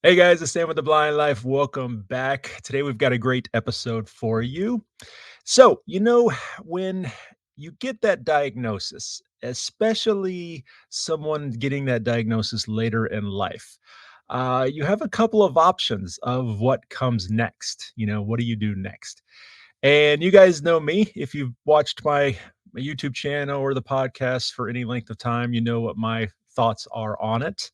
Hey guys, it's Sam with the Blind Life. Welcome back. Today we've got a great episode for you. So, when you get that diagnosis, especially someone getting that diagnosis later in life, you have a couple of options of what comes next. What do you do next? And you guys know me. If you've watched my YouTube channel or the podcast for any length of time, you know what my thoughts are on it.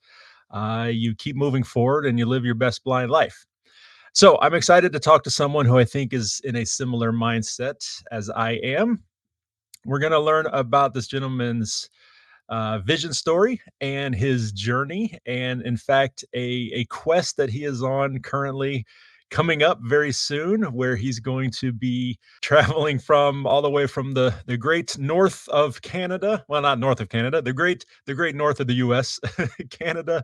You keep moving forward and you live your best blind life. So I'm excited to talk to someone who I think is in a similar mindset as I am. We're going to learn about this gentleman's vision story and his journey, and in fact, a quest that he is on currently coming up very soon, where he's going to be traveling from all the way from the great north of Canada. Well, not north of Canada, the great north of the US, Canada,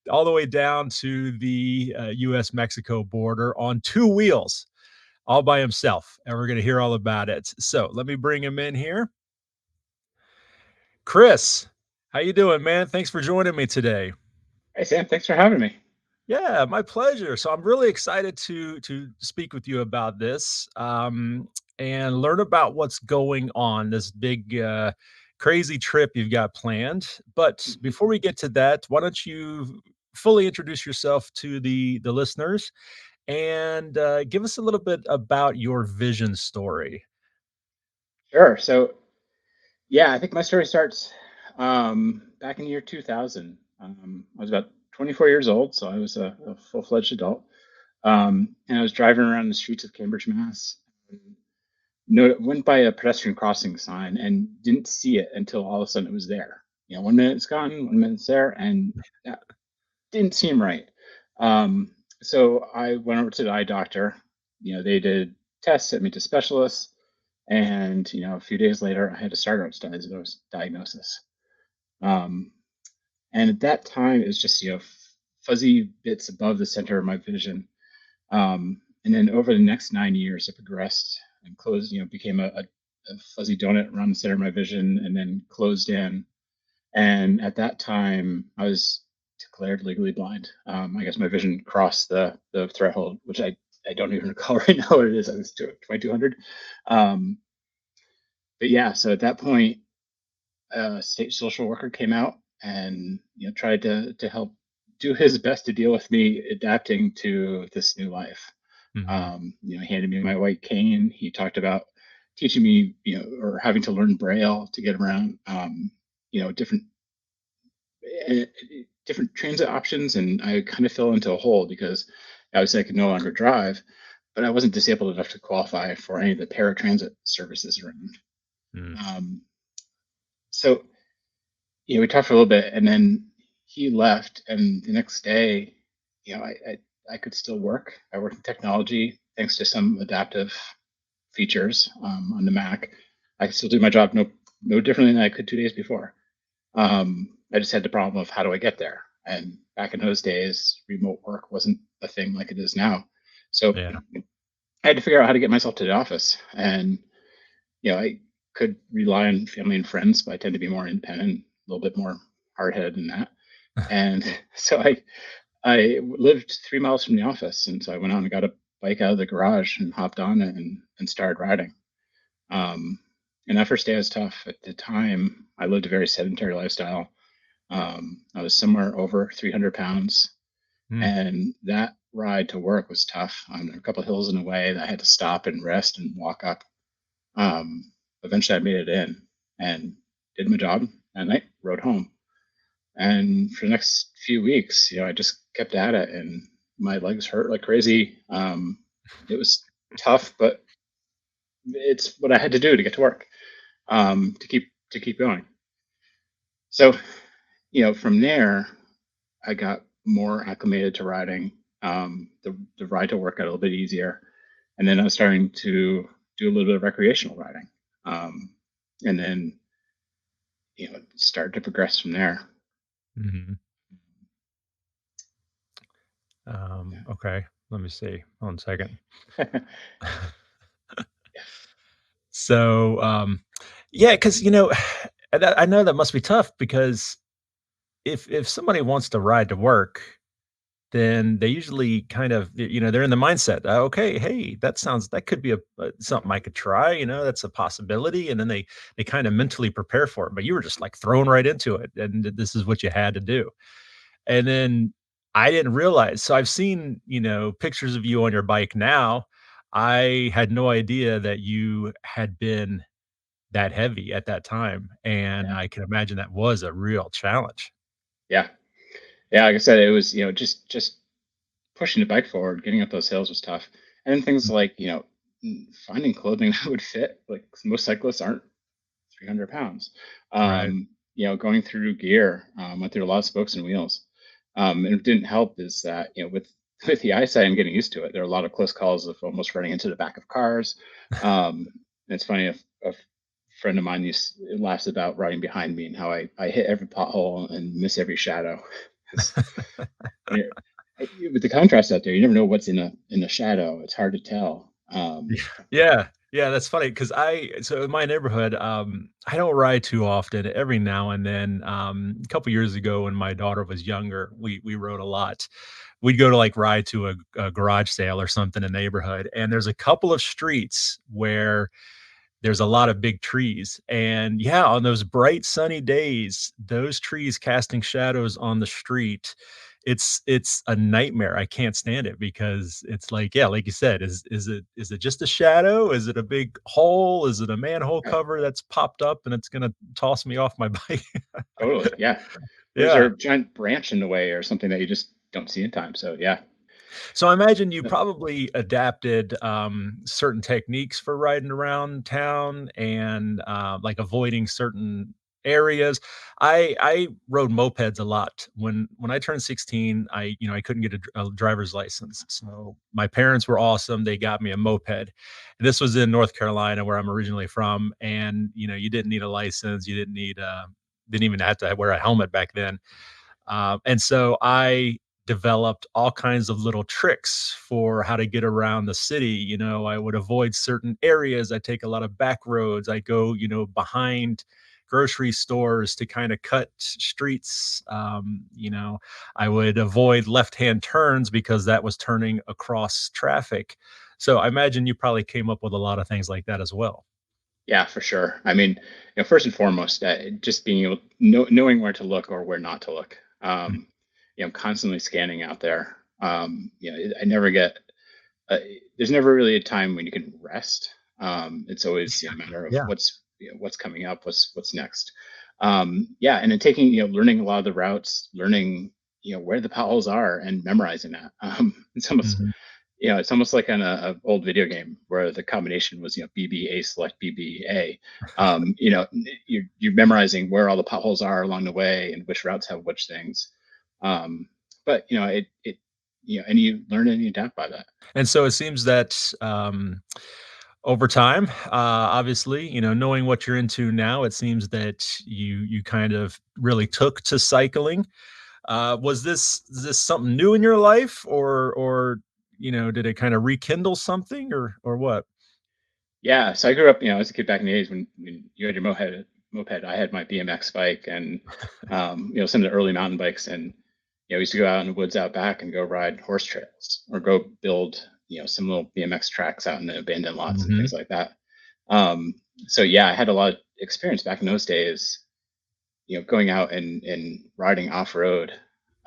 all the way down to the US Mexico border on two wheels, all by himself. And we're going to hear all about it. So let me bring him in here. Chris, how you doing, man? Thanks for joining me today. Hey Sam, thanks for having me. Yeah, my pleasure. So I'm really excited to speak with you about this, and learn about what's going on, this big, crazy trip you've got planned. But Mhm. before we get to that, why don't you fully introduce yourself to the listeners and give us a little bit about your vision story. Sure. So, I think my story starts back in the year 2000. I was about 24 years old, so I was a full-fledged adult. And I was driving around the streets of Cambridge, Mass. And went by a pedestrian crossing sign and didn't see it until all of a sudden it was there. 1 minute it's gone, 1 minute it's there, and that didn't seem right. Um, so I went over to the eye doctor. They did tests, sent me to specialists. And a few days later, I had a Stargardt diagnosis. Um, and at that time, it was just fuzzy bits above the center of my vision. And then over the next 9 years, it progressed and closed. Became a fuzzy donut around the center of my vision, and then closed in. And at that time, I was declared legally blind. I guess my vision crossed the threshold, which I don't even recall right now what it is. I was 2200. Um, but yeah, so at that point, a state social worker came out and tried to help do his best to deal with me adapting to this new life. Hmm. He handed me my white cane. He talked about teaching me, or having to learn Braille to get around, different uh, different transit options, and I kind of fell into a hole because obviously I could no longer drive, but I wasn't disabled enough to qualify for any of the paratransit services around. Um, so we talked for a little bit, and then he left, and the next day, I could still work. I work in technology thanks to some adaptive features on the Mac. I could still do my job no differently than I could 2 days before. I just had the problem of how do I get there? And back in those days, remote work wasn't a thing like it is now. So Yeah. I had to figure out how to get myself to the office. And I could rely on family and friends, but I tend to be more independent, a little bit more hard headed than that. And so I lived 3 miles from the office, and so I went out and got a bike out of the garage and hopped on it and started riding. Um, and that first day was tough. At the time, I lived a very sedentary lifestyle. I was somewhere over 300 pounds, Mm. and that ride to work was tough. There were a couple of hills in the way that I had to stop and rest and walk up. Eventually, I made it in and did my job, and I rode home. And for the next few weeks, I just kept at it, and my legs hurt like crazy. It was tough, but it's what I had to do to get to work, to keep going. So, from there, I got more acclimated to riding. The ride to work got a little bit easier, and then I was starting to do a little bit of recreational riding, um, and then started to progress from there. Hmm. Okay. Let me see. 1 second. Yeah. So, yeah, because I know that must be tough because if somebody wants to ride to work, then they usually kind of, they're in the mindset, okay, hey, that could be something I could try, that's a possibility. And then they kind of mentally prepare for it. But you were just like thrown right into it, and this is what you had to do. And then I didn't realize. So I've seen, pictures of you on your bike now. I had no idea that you had been that heavy at that time, and Yeah. I can imagine that was a real challenge. Yeah. Yeah. Like I said, it was, just pushing the bike forward, getting up those hills was tough. And then things Mhm. like, finding clothing that would fit. Like most cyclists aren't 300 pounds. Right. Going through gear, went through a lot of spokes and wheels. And it didn't help is that, with with the eyesight and getting used to it, there are a lot of close calls of almost running into the back of cars. And it's funny, a friend of mine laughs about riding behind me and how I hit every pothole and miss every shadow. 'Cause, you know, with the contrast out there, you never know what's in the shadow. It's hard to tell. Yeah. Yeah. Yeah, that's funny because so in my neighborhood, I don't ride too often. Every now and then, a couple years ago when my daughter was younger, we rode a lot. We'd go to, like, ride to a garage sale or something in the neighborhood, and there's a couple of streets where there's a lot of big trees, and yeah, on those bright sunny days, those trees casting shadows on the street, it's a nightmare. I can't stand it because it's like, yeah, like you said, is it just a shadow? Is it a big hole? Is it a manhole Yeah, cover that's popped up and it's gonna toss me off my bike? totally. Yeah. Or is there Yeah. a giant branch in the way or something that you just don't see in time? So yeah. So I imagine you No, probably adapted, certain techniques for riding around town and, like, avoiding certain areas. I rode mopeds a lot. When I turned 16, I couldn't get a driver's license. So my parents were awesome. They got me a moped. This was in North Carolina, where I'm originally from, and, you didn't need a license. You didn't even have to wear a helmet back then. And so I developed all kinds of little tricks for how to get around the city. I would avoid certain areas. I take a lot of back roads. I go, behind grocery stores to kind of cut streets. I would avoid left-hand turns because that was turning across traffic. So I imagine you probably came up with a lot of things like that as well. yeah, for sure. I mean, first and foremost, just being able knowing where to look or where not to look. Constantly scanning out there. I never get. Uh, there's never really a time when you can rest. It's always a matter of Yeah. what's coming up, what's next. Yeah, and then taking learning a lot of the routes, learning where the potholes are, and memorizing that. Mhm. It's almost like on a old video game where the combination was BBA select BBA. You're memorizing where all the potholes are along the way and which routes have which things. Um, but and you learn and you adapt by that. And so it seems that, over time, obviously, knowing what you're into now, it seems that you kind of really took to cycling. Was this something new in your life, or did it kind of rekindle something, or what? Yeah, so I grew up, as a kid back in the days when you had your moped, I had my BMX bike and, some of the early mountain bikes. And, we used to go out in the woods out back and go ride horse trails or go build, some little BMX tracks out in the abandoned lots and things Mhm. like that. Um, so yeah, I had a lot of experience back in those days, going out and riding off road.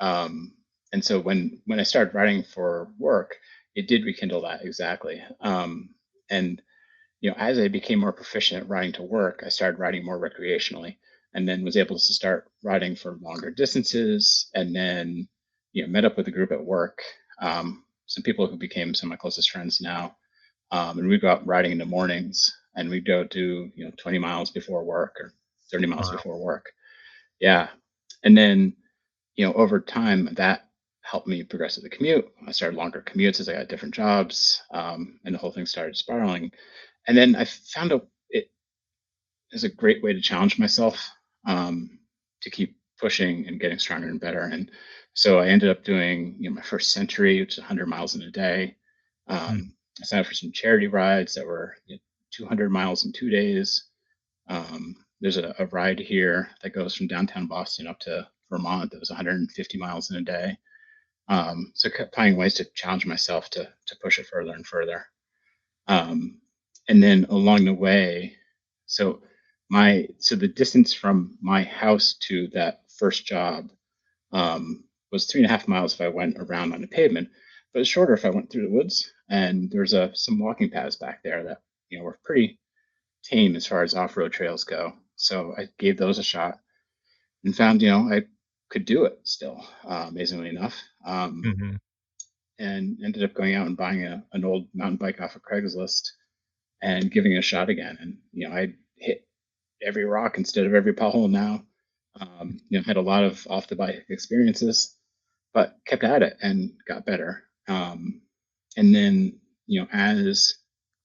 Um, and so when I started riding for work, it did rekindle that exactly. And as I became more proficient at riding to work, I started riding more recreationally, and then was able to start riding for longer distances. And then, met up with a group at work, some people who became some of my closest friends now, and we'd go out riding in the mornings, and we'd go do 20 miles before work or 30 miles Wow. before work. Yeah, and then over time that helped me progress with the commute. I started longer commutes as I got different jobs, and the whole thing started spiraling. And then I found it is a great way to challenge myself, um, to keep pushing and getting stronger and better. And so I ended up doing my first century, which is 100 miles in a day. Mm. I signed up for some charity rides that were 200 miles in 2 days. There's a ride here that goes from downtown Boston up to Vermont that was 150 miles in a day. So I kept finding ways to challenge myself to push it further and further. Um, and then along the way, so so the distance from my house to that first job was 3.5 miles if I went around on the pavement, but it's shorter if I went through the woods. And there's some walking paths back there that were pretty tame as far as off-road trails go. So I gave those a shot and found I could do it still, amazingly enough. Mhm. And ended up going out and buying an old mountain bike off of Craigslist and giving it a shot again. And I hit every rock instead of every pothole now. Had a lot of off the bike experiences, but kept at it and got better. And then, as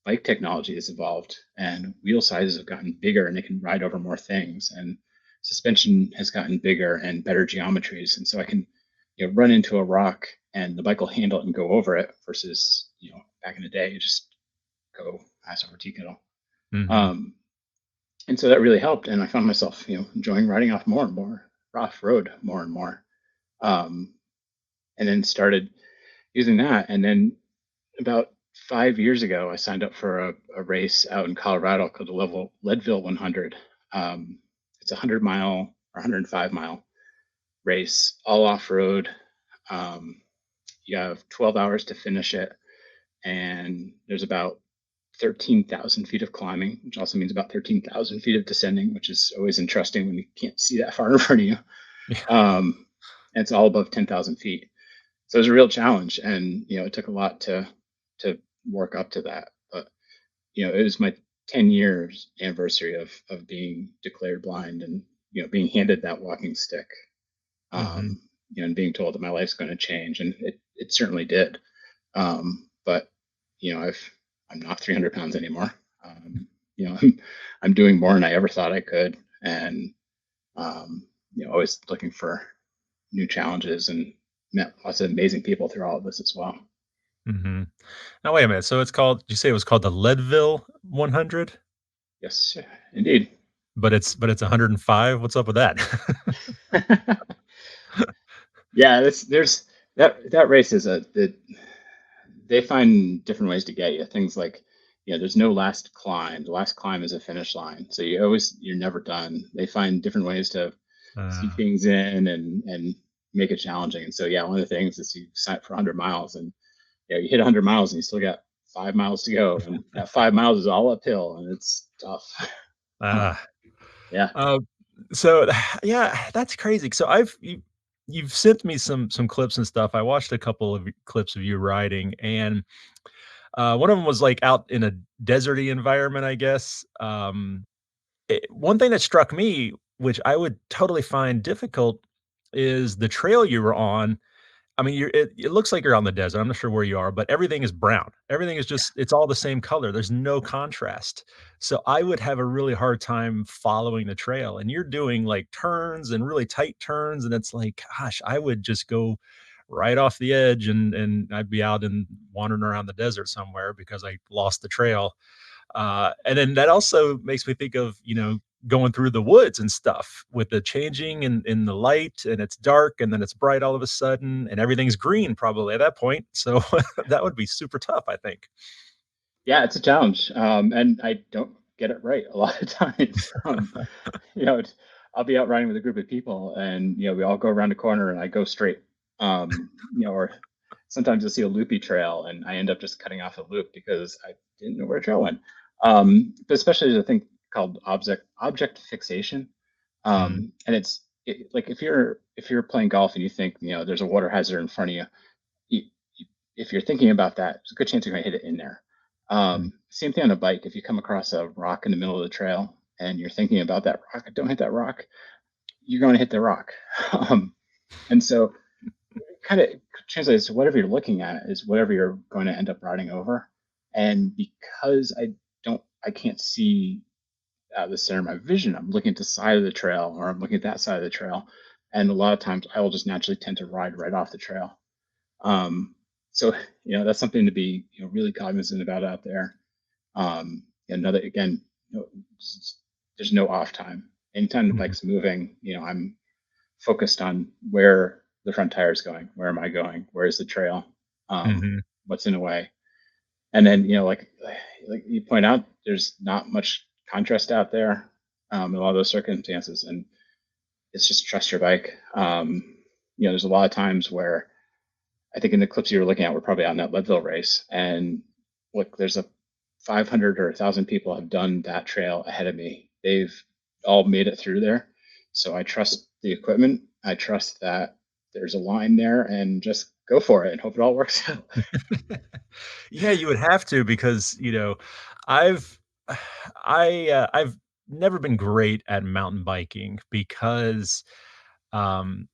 bike technology has evolved and wheel sizes have gotten bigger and they can ride over more things, and suspension has gotten bigger and better geometries. And so I can, run into a rock and the bike will handle it and go over it versus, back in the day, you just go ass over tea kettle. Mhm. Um, and so that really helped. And I found myself, enjoying riding off more and more, off road more and more. Um, and then started using that. And then about 5 years ago, I signed up for a race out in Colorado called the Leadville 100. It's a 100 mile or 105 mile race, all off road. Um, you have 12 hours to finish it, and there's about 13,000 feet of climbing, which also means about 13,000 feet of descending, which is always interesting when you can't see that far in front of you. Yeah. Um, and it's all above 10,000 feet. So it was a real challenge, and it took a lot to work up to that. But it was my 10 years anniversary of being declared blind, and being handed that walking stick, Mhm. and being told that my life's going to change, and it certainly did. But I'm not 300 pounds anymore. I'm doing more than I ever thought I could, and always looking for new challenges, and met lots of amazing people through all of this as well. Mhm. Now wait a minute, so it's called you say it was called the Leadville 100? Yes, indeed. But it's 105? What's up with that? Yeah, there's that race is they find different ways to get you. Things like, there's no last climb. The last climb is a finish line. So you're never done. They find different ways to sneak Uh, things in and make it challenging. And so, yeah, one of the things is you sign up for 100 miles, and you hit 100 miles and you still got 5 miles to go. And that 5 miles is all uphill and it's tough. Um, ah. yeah. Uh, so yeah, that's crazy. So you've sent me some clips and stuff. I watched a couple of clips of you riding, and one of them was like out in a deserty environment, I guess. One thing that struck me, which I would totally find difficult, is the trail you were on. I mean, it looks like you're on the desert. I'm not sure where you are, but everything is brown. Everything is Yeah. just it's all the same color. There's no contrast. So I would have a really hard time following the trail. And you're doing like turns and really tight turns. And it's like, gosh, I would just go right off the edge and I'd be out and wandering around the desert somewhere because I lost the trail. And then that also makes me think of, going through the woods and stuff with the changing in the light, and it's dark and then it's bright all of a sudden and everything's green probably at that point. So that would be super tough, I think. Yeah, it's a challenge. And I don't get it right a lot of times. I'll be out riding with a group of people, and we all go around a corner and I go straight. Or sometimes you'll see a loopy trail and I end up just cutting off a loop because I didn't know where the trail went. But especially there's a thing called object fixation. Mm, And like if you're playing golf and you think there's a water hazard in front of you, you, if you're thinking about that, there's a good chance you're going to hit it in there. mm, Same thing on a bike. If you come across a rock in the middle of the trail and you're thinking about that rock, don't hit that rock, you're going to hit the rock. um, and so it kind of translates to whatever you're looking at is whatever you're going to end up riding over. And because I can't see the center of my vision, I'm looking at the side of the trail or I'm looking at that side of the trail. And a lot of times I will just naturally tend to ride right off the trail. Um, so that's something to be really cognizant about out there. Another again, there's no off time. Anytime the mhm, bike's moving, I'm focused on where the front tires going? Where am I going? Where's the trail? Mhm. What's in the way? And then, like you point out, there's not much contrast out there in a lot of those circumstances, and it's just trust your bike. There's a lot of times where I think in the clips you were looking at, we're probably out in that Leadville race, and look, there's a 500 or 1,000 people have done that trail ahead of me. They've all made it through there, so I trust the equipment. I trust that there's a line there, and just go for it and hope it all works out. Yeah, you would have to because, I've I've never been great at mountain biking because, um,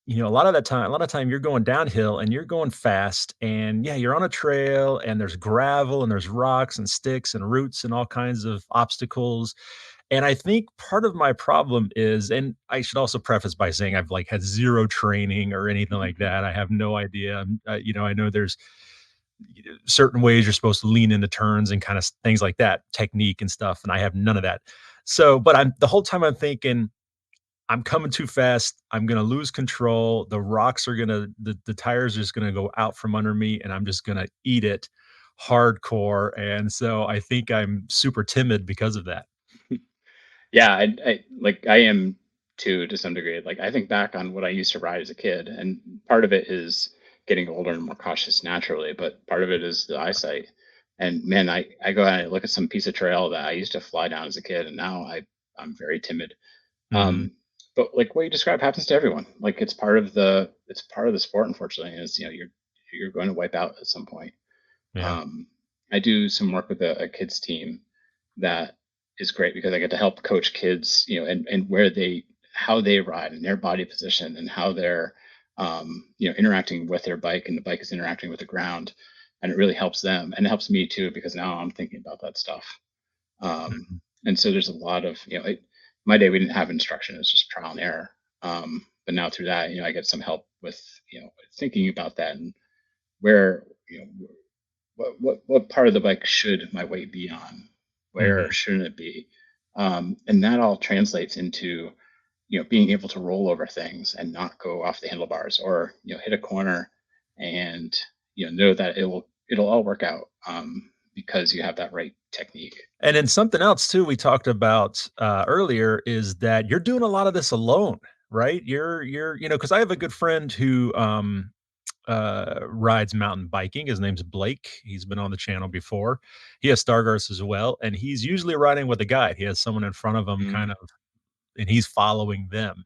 a lot of time you're going downhill and you're going fast and yeah, you're on a trail and there's gravel and there's rocks and sticks and roots and all kinds of obstacles. And I think part of my problem is, and I should also preface by saying I've like had zero training or anything like that. I have no idea. I know there's certain ways you're supposed to lean into turns and kind of things like that, technique and stuff. And I have none of that. So, but I'm the whole time I'm thinking, I'm coming too fast. I'm gonna lose control. The rocks are gonna the tires are just gonna go out from under me, and I'm just gonna eat it hardcore. And so I think I'm super timid because of that. Yeah, I am too, to some degree. Like I think back on what I used to ride as a kid, and part of it is getting older and more cautious naturally, but part of it is the eyesight. And man, I go out and look at some piece of trail that I used to fly down as a kid, and now I'm very timid. Mhm. But like what you describe happens to everyone. Like it's part of the sport, unfortunately. Is you're going to wipe out at some point. Yeah. Um, I do some work with a kids team that is great because I get to help coach kids, and where how they ride and their body position and how they're, interacting with their bike and the bike is interacting with the ground. And it really helps them. And it helps me too, because now I'm thinking about that stuff. Um, Mhm. and so there's a lot of, my day we didn't have instruction, it's just trial and error. But now through that, I get some help with, thinking about that and where, what part of the bike should my weight be on? Where Mhm. shouldn't it be? And that all translates into being able to roll over things and not go off the handlebars, or hit a corner and know that it'll all work out, because you have that right technique. And then something else too we talked about, earlier is that you're doing a lot of this alone, right? Because I have a good friend who, rides mountain biking. His name's Blake. He's been on the channel before. He has Stargarts as well, and he's usually riding with a guide. He has someone in front of him Mhm. kind of and he's following them.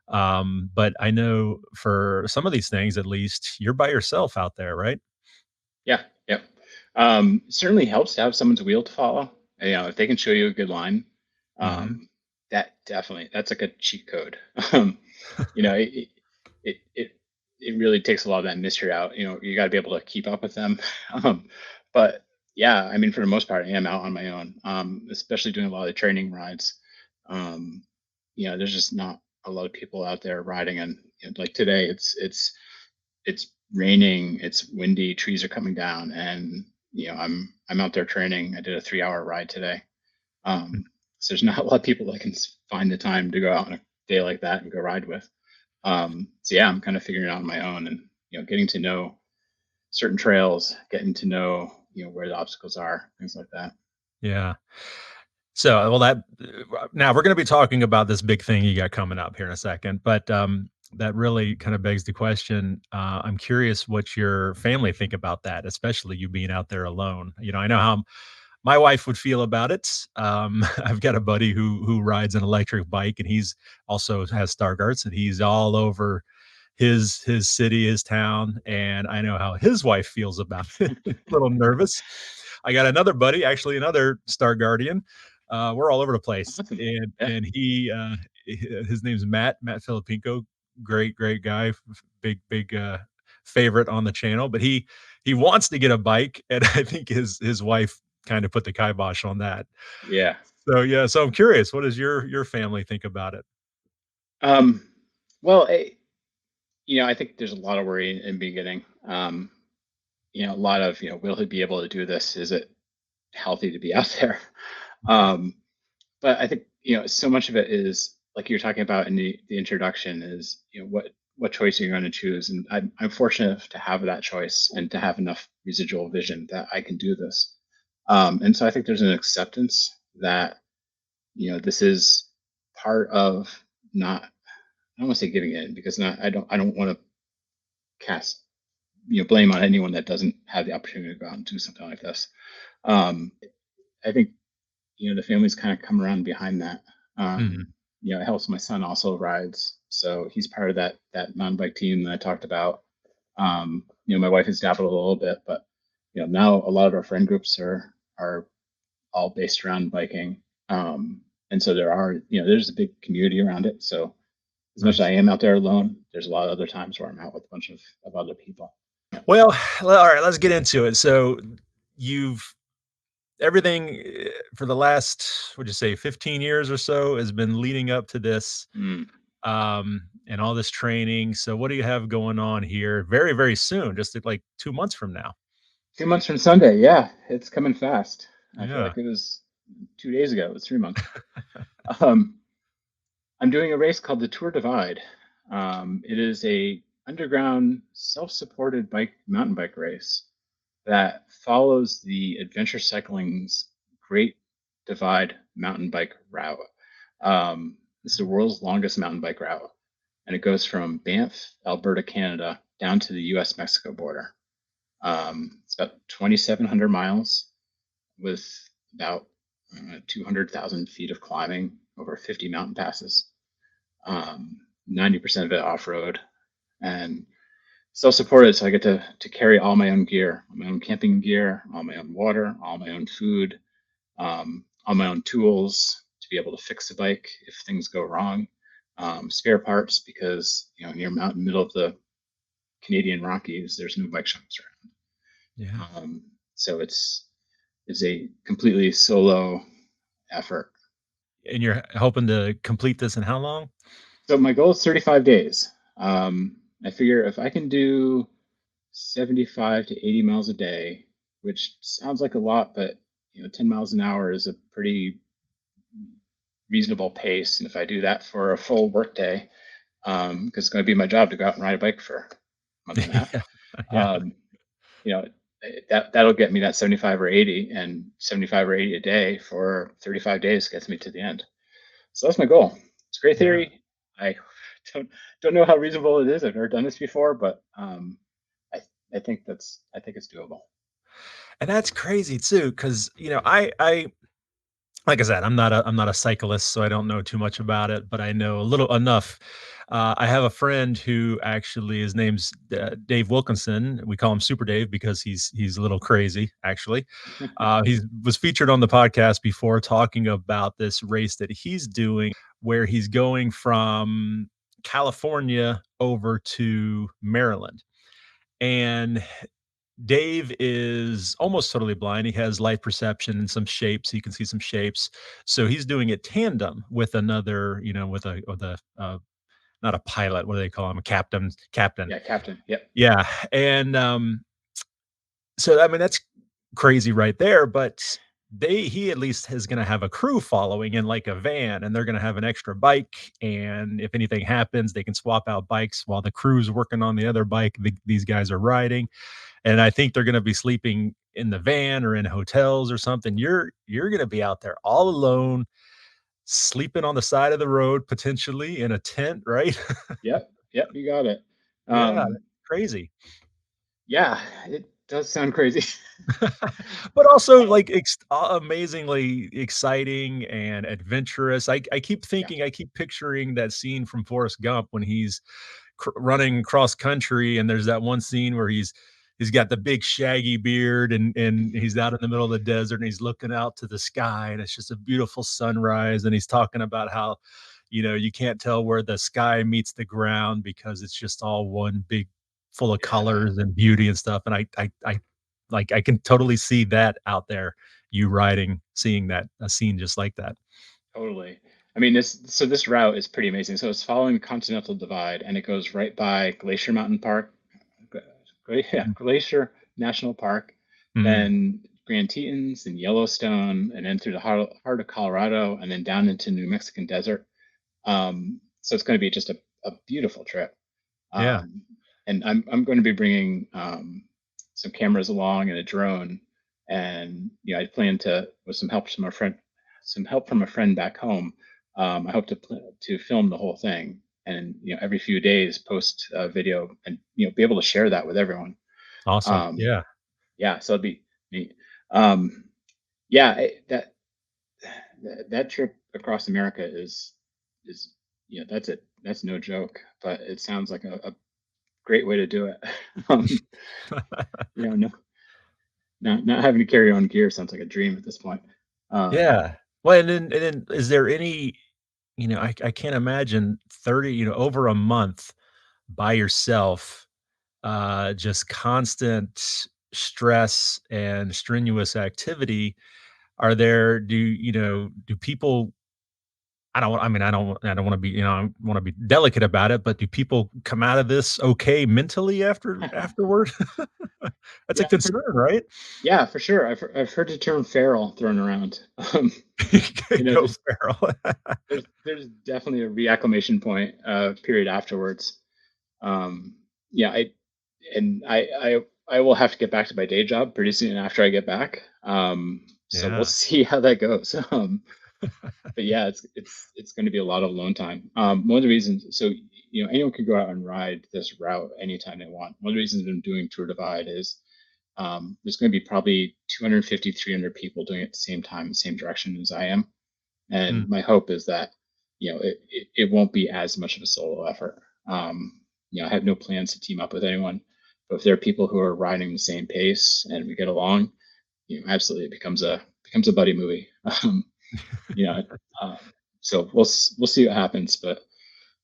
But I know for some of these things, at least, you're by yourself out there, right? Yeah, yep. Certainly helps to have someone's wheel to follow. If they can show you a good line, Mhm. um, that's like a cheat code. Um, you know, it, it it it really takes a lot of that mystery out. You got to be able to keep up with them. Um, but yeah, I mean, for the most part, I am out on my own, especially doing a lot of the training rides. Um, there's just not a lot of people out there riding, and like today, it's raining, it's windy, trees are coming down, and I'm out there training. I did a 3-hour ride today. So there's not a lot of people that can find the time to go out on a day like that and go ride with. So yeah, I'm kind of figuring it out on my own, and getting to know certain trails, getting to know where the obstacles are, things like that. Yeah. So, well, now we're gonna be talking about this big thing you got coming up here in a second, but, that really kind of begs the question, I'm curious what your family think about that, especially you being out there alone. I know how my wife would feel about it. I've got a buddy who rides an electric bike, and he's also has Stargarts, and he's all over his city, his town, and I know how his wife feels about it. A little nervous. I got another buddy, actually another Star Guardian. We're all over the place, Awesome. and Yeah. his name's Matt Filipinko. Great guy, big favorite on the channel. But he wants to get a bike, and I think his wife kind of put the kibosh on that. Yeah. So yeah, so I'm curious, what does your family think about it? Um, well, I think there's a lot of worry in beginning. A lot of, will he be able to do this? Is it healthy to be out there? Um, but I think so much of it is like you're talking about in the introduction is what what choice you're going to choose. And I'm fortunate to have that choice and to have enough residual vision that I can do this. And so I think there's an acceptance that, this is part of not, I don't want to say giving in, because I don't want to cast, blame on anyone that doesn't have the opportunity to go out and do something like this. Um, I think, the families kind of come around behind that. Mhm. It helps. My son also rides, so he's part of that mountain bike team that I talked about. My wife has dabbled a little bit, but now a lot of our friend groups are all based around biking. And so there's a big community around it. So as much as I Nice. am out there alone, there's a lot of other times where I'm out with a bunch of other people. Well, all right, let's get into it. So you've everything for the last, would you say, 15 years or so has been leading up to this, Mm. and all this training. So what do you have going on here very, very soon, just like 2 months from now? 2 months from Sunday, yeah, it's coming fast. I feel Yeah. like it was 2 days ago. It was 3 months. Um, I'm doing a race called the Tour Divide. It is a underground self-supported mountain bike race that follows the adventure cycling's Great Divide mountain bike route. This is the world's longest mountain bike route, and it goes from Banff, Alberta, Canada, down to the U.S. Mexico border. It's about 2,700 miles with about 200,000 feet of climbing over 50 mountain passes. 90% of it off road and self supported. So I get to carry all my own gear, my own camping gear, all my own water, all my own food, all my own tools to be able to fix the bike if things go wrong, spare parts because near mountain middle of the Canadian Rockies, there's no bike shops Yeah. around. So it's a completely solo effort. And you're hoping to complete this in how long? So my goal is 35 days. I figure if I can do 75 to 80 miles a day, which sounds like a lot, but 10 miles an hour is a pretty reasonable pace. And if I do that for a full work day, because it's going to be my job to go out and ride a bike for a month and a half, Yeah. Yeah. um, you know, that'll get me that 75 or 80, and 75 or 80 a day for 35 days gets me to the end. So that's my goal. It's a great Yeah. theory. I don't don't know how reasonable it is. I've never done this before, but I I think it's doable. And that's crazy too, because I like I said, I'm not a cyclist, so I don't know too much about it, but I know a little enough. I have a friend who actually his name's Dave Wilkinson. We call him Super Dave because he's a little crazy, actually. He was featured on the podcast before talking about this race that he's doing, where he's going from California over to Maryland. And Dave is almost totally blind. He has light perception and some shapes. He can see some shapes. So he's doing it tandem with another, with a not a pilot. What do they call him? A captain. Captain. Yeah, Captain. Yep. Yeah. And so I mean that's crazy right there. But he at least is going to have a crew following in like a van, and they're going to have an extra bike. And if anything happens, they can swap out bikes while the crew's working on the other bike. These guys are riding, and I think they're gonna be sleeping in the van or in hotels or something. You're gonna be out there all alone, sleeping on the side of the road, potentially in a tent, right? Yep. Yep. You got it. Yeah, that's Um, crazy. yeah, it does sound crazy. But also, Um, like, amazingly exciting and adventurous. I keep yeah. thinking I keep picturing that scene from Forrest Gump when he's running cross country, and there's that one scene where he's got the big shaggy beard, and he's out in the middle of the desert, and he's looking out to the sky, and it's just a beautiful sunrise, and he's talking about how you can't tell where the sky meets the ground because it's just all one big full of Yeah. colors and beauty and stuff. And I like I can totally see that out there, you riding, seeing that a scene just like that. Totally. I mean, this route is pretty amazing. So it's following the Continental Divide, and it goes right by Glacier Mountain Park, yeah, Mhm. Glacier National Park, Mhm. then Grand Tetons and Yellowstone, and then through the heart of Colorado, and then down into New Mexican desert. So it's going to be just a beautiful trip. Yeah. Um, and I'm going to be bringing some cameras along and a drone, and I plan to, with some help from a friend back home. I hope to film the whole thing, and every few days post a video, and be able to share that with everyone. Awesome. Um, Yeah. yeah, so it'd be neat. Um, yeah, that trip across America is that's it. That's no joke, but it sounds like a great way to do it. um, no, not having to carry your own gear sounds like a dream at this point. Um, Yeah. Well, and then is there any, I can't imagine 30, over a month by yourself, just constant stress and strenuous activity. Are there do people I don't wanna be, I wanna be delicate about it, but do people come out of this okay mentally afterward? That's a yeah, concern, right? yeah, for sure. I've heard the term feral thrown around. Go There's feral. there's definitely a reacclimation point period afterwards. Um, yeah, I will have to get back to my day job pretty soon after I get back. So we'll Yeah. see how that goes. But yeah, it's going to be a lot of alone time. One of the reasons, so anyone can go out and ride this route anytime they want. One of the reasons I'm doing Tour Divide is there's going to be probably 250, 300 people doing it at the same time, same direction as I am. Mm, And my hope is that it won't be as much of a solo effort. I have no plans to team up with anyone, but if there are people who are riding the same pace and we get along, absolutely it becomes a buddy movie. You know, um, so we'll see what happens, but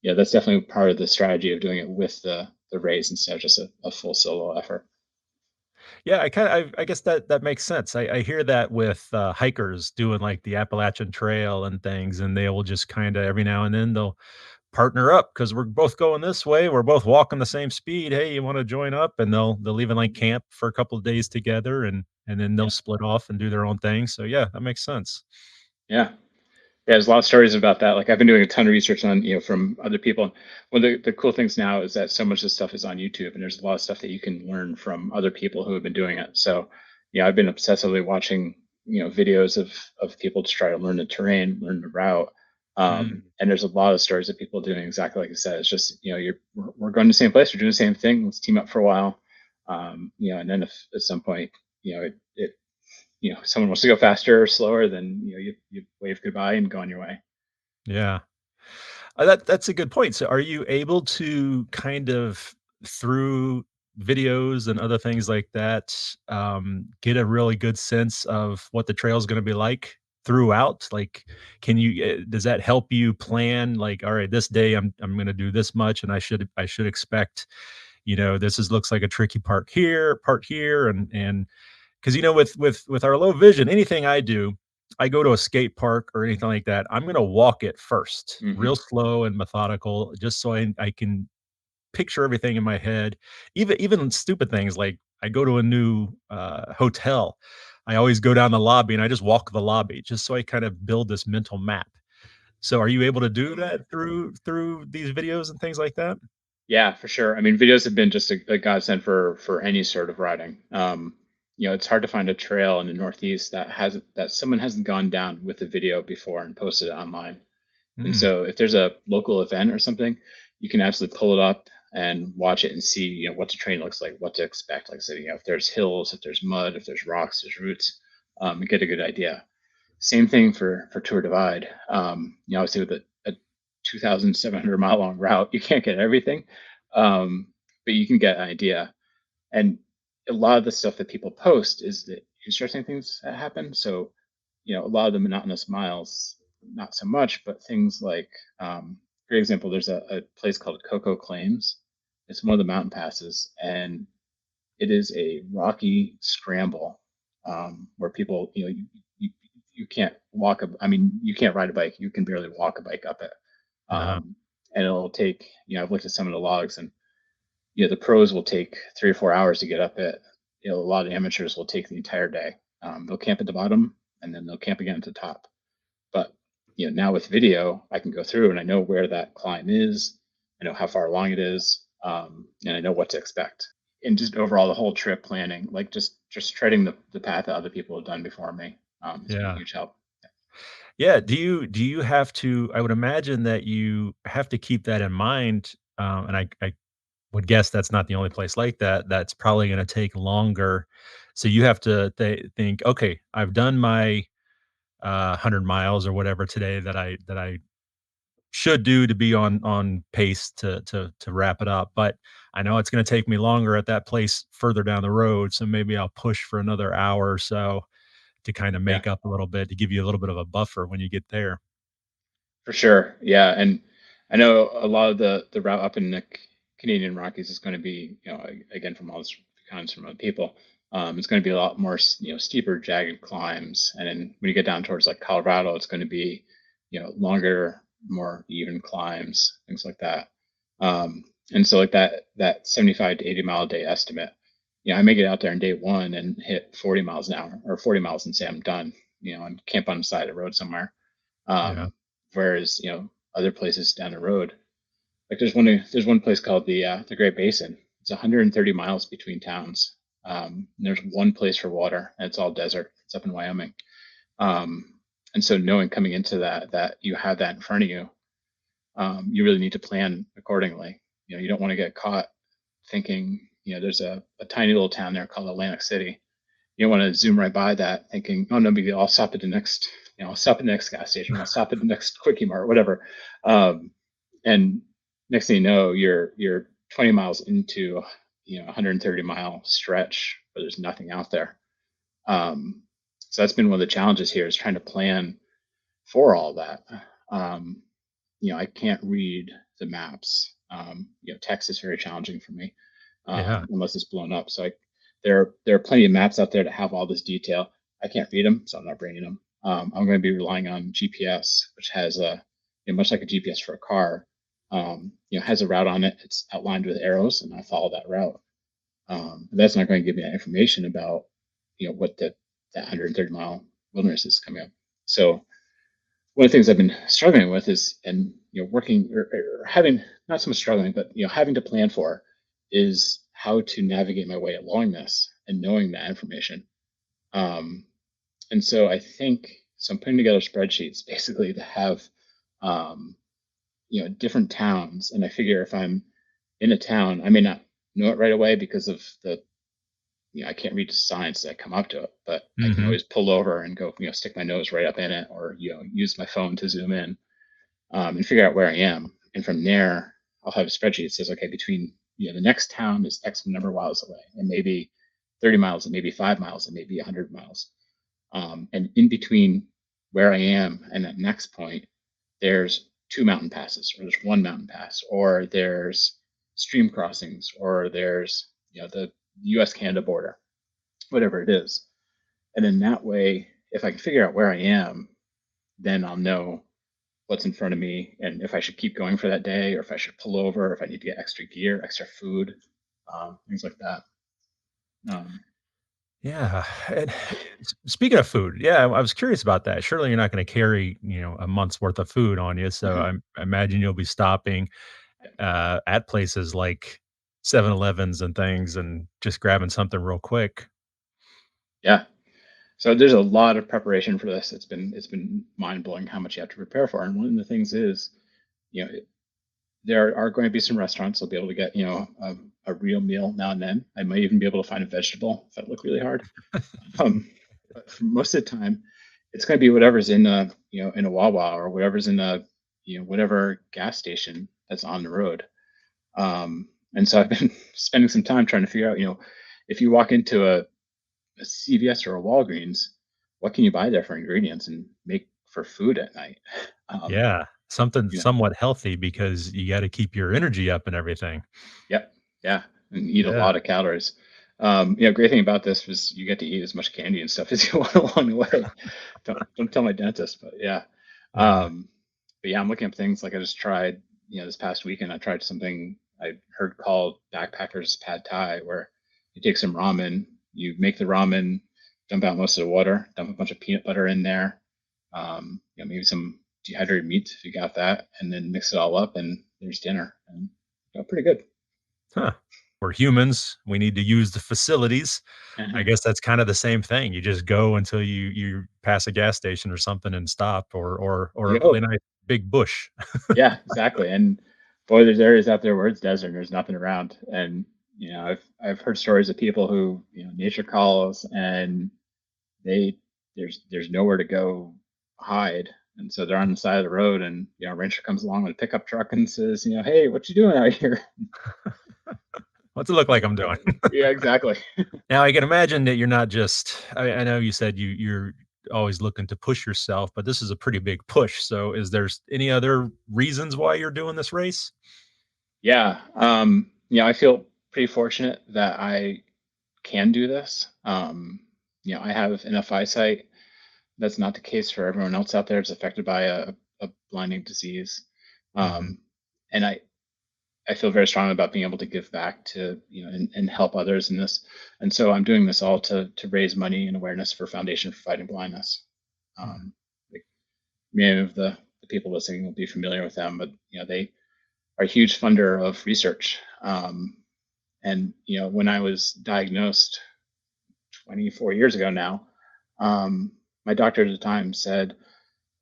yeah, that's definitely part of the strategy of doing it with the race instead of just a full solo effort. yeah, I guess that makes sense. I hear that with, hikers doing, like, the Appalachian Trail and things, and they will just kinda every now and then they'll partner up because 'cause we're both going this way, we're both walking the same speed, "Hey, you wanna join up?" And they'll even, like, camp for a couple of days together, and then they'll Yeah, split off and do their own thing, so yeah, that makes sense. yeah. Yeah, there's a lot of stories about that. Like I've been doing a ton of research on, from other people. One of the cool things now is that so much of this stuff is on YouTube, and there's a lot of stuff that you can learn from other people who have been doing it. So, yeah, I've been obsessively watching, videos of people to try to learn the terrain, learn the route. Mm, And there's a lot of stories of people doing exactly like you said. It's just, we're going to the same place, we're doing the same thing. Let's team up for a while. And then if at some point, it someone wants to go faster or slower, then you wave goodbye and go on your way. yeah. That's a good point. So are you able to kind of through videos and other things like that, get a really good sense of what the trail is gonna be like throughout? Like, can you does that help you plan, like, "All right, this day I'm gonna do this much, and I should expect, this is looks like a tricky part here," and 'cause, with our low vision, anything I do, I go to a skate park or anything like that, I'm gonna walk it first, real Hmm. slow and methodical, just so I can picture everything in my head. Even stupid things like I go to a new, hotel, I always go down the lobby and I just walk the lobby just so I kind of build this mental map. So are you able to do that through these videos and things like that? Yeah, for sure. I mean, videos have been just a godsend for any sort of riding. It's hard to find a trail in the Northeast that someone hasn't gone down with a video before and posted it online. And Mm, so, if there's a local event or something, you can absolutely pull it up and watch it and see, what the terrain looks like, what to expect. Like I said, if there's hills, if there's mud, if there's rocks, there's roots, and get a good idea. Same thing for Tour Divide. Obviously with a 2,700 mile long route, you can't get everything, um, but you can get an idea. And a lot of the stuff that people post is the interesting things that happen. So, a lot of the monotonous miles, not so much, but things like, for example, there's a place called Coco Claims. It's one of the mountain passes, and it is a rocky scramble where people, you, you can't walk. I mean, you can't ride a bike. You can barely walk a bike up it. uh-huh. Um, and it'll take, I've looked at some of the logs, and the pros will take 3 or 4 hours to get up it. A lot of the amateurs will take the entire day. They'll camp at the bottom and then they'll camp again at the top. But now with video, I can go through and I know where that climb is. I know how far along it is. and I know what to expect. And just overall, the whole trip planning, like just treading the path that other people have done before me, has been a Yeah. huge help. Yeah, do you have to I would imagine that you have to keep that in mind, and I would guess that's not the only place like that, that's probably gonna take longer. So you have to think, "Okay, I've done my, 100 miles or whatever today that I should do to be on pace to wrap it up, but I know it's gonna take me longer at that place further down the road, so maybe I'll push for another hour or so to kinda Yeah. make up a little bit, to give you a little bit of a buffer when you get there." For sure. Yeah, and I know a lot of the route up in the Canadian Rockies is going to be, again from all this comments from other people, it's going to be a lot more, steeper, jagged climbs, and then when you get down towards like Colorado, it's going to be, longer, more even climbs, things like that. Um, and so like that 75 to 80 mile a day estimate, I may get out there on day one and hit 40 miles an hour or 40 miles and say I'm done, and camp on the side of the road somewhere. Yeah, Um, Whereas, other places down the road, like there's one place called the Great Basin. It's 130 miles between towns. And there's one place for water, and it's all desert. It's up in Wyoming. And so knowing coming into that you have that in front of you, you really need to plan accordingly. You don't want to get caught thinking, there's a tiny little town there called Atlantic City. You don't want to zoom right by that thinking, oh, no big deal. I'll stop at the next, I'll stop at the next gas station. I'll stop at the next quickie mart, whatever. Um, and next thing you know, you're 20 miles into, 130-mile stretch where there's nothing out there. So that's been one of the challenges here is trying to plan for all that. Um, I can't read the maps. Text is very challenging for me yeah, unless it's blown up. So there are plenty of maps out there that have all this detail. I can't read them, so I'm not bringing them. I'm going to be relying on GPS, which has much like a GPS for a car, has a route on it. It's outlined with arrows, and I follow that route. That's not going to give me that information about, what that 130-mile wilderness is coming up. So one of the things I've been struggling with is, and working or having not so much struggling, but having to plan for is how to navigate my way along this and knowing that information. Um, and so I think so. I'm putting together spreadsheets basically to have, um, different towns, and I figure if I'm in a town, I may not know it right away because of I can't read the signs that come up to it, but I can mhm, always pull over and go, stick my nose right up in it, or use my phone to zoom in, and figure out where I am. And from there, I'll have a spreadsheet that says, okay, between the next town is X number of miles away, and maybe 30 miles, and maybe 5 miles, and maybe 100 miles. And in between where I am and that next point, there's two mountain passes, or there's one mountain pass, or there's stream crossings, or there's the U.S. Canada border, whatever it is. And then that way, if I can figure out where I am, then I'll know what's in front of me and if I should keep going for that day or if I should pull over, if I need to get extra gear, extra food, things like that. Um, yeah, and speaking of food, yeah, I was curious about that. Surely you're not gonna carry, a month's worth of food on you, so I imagine you'll be stopping, at places like 7-Elevens and things and just grabbing something real quick. yeah. So there's a lot of preparation for this. It's been mind blowing how much you have to prepare for. And one of the things is, you know, there are going to be some restaurants I'll be able to get, a real meal now and then. I might even be able to find a vegetable if I look really hard. But for most of the time, it's going to be whatever's in a Wawa or whatever's in a, whatever gas station that's on the road. And so I've been spending some time trying to figure out, if you walk into a CVS or a Walgreens, what can you buy there for ingredients and make for food at night? Um, Yeah, something you know, somewhat healthy because you gotta keep your energy up and everything. Yep. Yeah. And eat a Yeah, lot of calories. Great thing about this was you get to eat as much candy and stuff as you want along the way. Don't tell my dentist, but yeah. yeah, Um, but yeah, I'm looking up things like I just tried, this past weekend, I tried something I heard called backpackers pad thai, where you take some ramen, you make the ramen, dump out most of the water, dump a bunch of peanut butter in there, maybe some dehydrated meat if you got that, and then mix it all up, and there's dinner. And pretty good. Huh. We're humans. We need to use the facilities. I Uh-huh. guess that's kind of the same thing. You just go until you pass a gas station or something and stop, or You a really hope. nice big bush. Yeah, exactly. And boy, there's areas out there where it's desert and there's nothing around. And I've heard stories of people who nature calls and they there's nowhere to go hide, and so they're on the side of the road, and a rancher comes along with a pickup truck and says, "Hey, what you doing out here?" What's it look like I'm doing? Yeah, exactly. Now I can imagine that you're not just I know you said you're always looking to push yourself, but this is a pretty big push. So is there any other reasons why you're doing this race? Yeah, I feel pretty fortunate that I can do this. I have enough eyesight. That's not the case for everyone else out there. It's affected by a blinding disease. Mhm, Um, and I feel very strongly about being able to give back to, and help others in this. And so I'm doing this all to raise money and awareness for Foundation for Fighting Blindness. mhm. Like many of the people listening will be familiar with them, but they are a huge funder of research. And when I was diagnosed 24 years ago now, my doctor at the time said,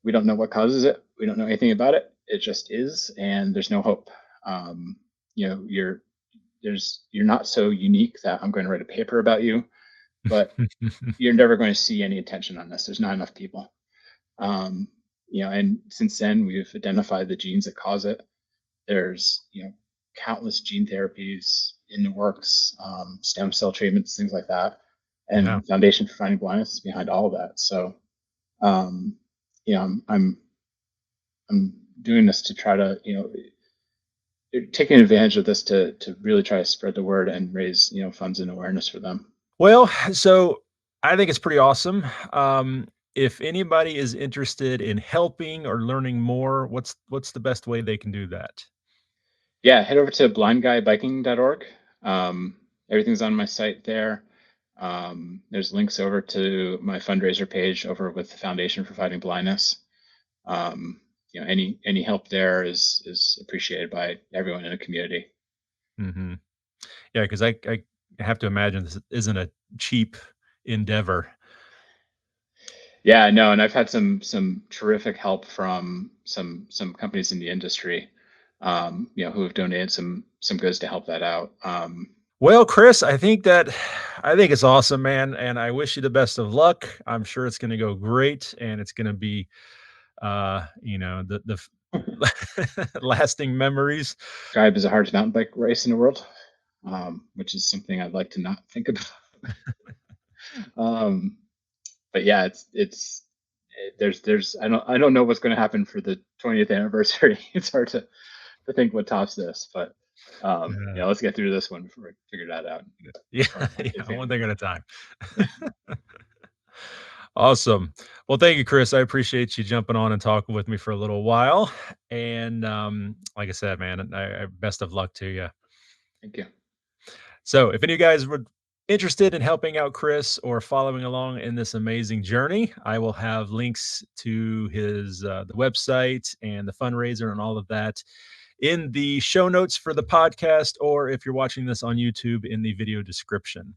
"We don't know what causes it. We don't know anything about it. It just is, and there's no hope. Um, you know, you're you're not so unique that I'm going to write a paper about you, but you're never going to see any attention on this. There's not enough people." Um, and since then we've identified the genes that cause it. There's countless gene therapies in the works, stem cell treatments, things like that, Yeah. and Foundation for Fighting Blindness is behind all of that. So, um, I'm doing this to try to taking advantage of this to really try to spread the word and raise funds and awareness for them. Well, so I think it's pretty awesome. If anybody is interested in helping or learning more, what's the best way they can do that? Yeah, head over to blindguybiking.org. Everything's on my site there. There's links over to my fundraiser page over with the Foundation for Fighting Blindness. Any help there is appreciated by everyone in the community. Mhm. Yeah, because I have to imagine this isn't a cheap endeavor. Yeah, no, and I've had some terrific help from some companies in the industry, who have donated some goods to help that out. Well, Chris, I think it's awesome, man, and I wish you the best of luck. I'm sure it's gonna go great, and it's gonna be, the lasting memories. Tribe is the hardest mountain bike race in the world, which is something I'd like to not think about. Um, but yeah, there's I don't know what's going to happen for the 20th anniversary. It's hard to think what tops this, but Yeah. let's get through this one before we figure that out. Yeah, For my kid yeah, one family. thing at a time. Awesome. Well, thank you, Chris. I appreciate you jumping on and talking with me for a little while. And like I said, man, I best of luck to you. Thank you. So, if any of you guys were interested in helping out Chris or following along in this amazing journey, I will have links to his the website and the fundraiser and all of that in the show notes for the podcast, or if you're watching this on YouTube, in the video description.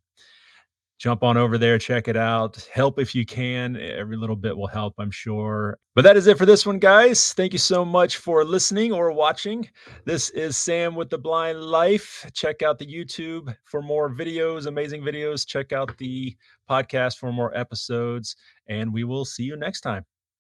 Jump on over there, check it out. Help if you can. Every little bit will help, I'm sure. But that is it for this one, guys. Thank you so much for listening or watching. This is Sam with The Blind Life. Check out the YouTube for more videos, amazing videos. Check out the podcast for more episodes, and we will see you next time.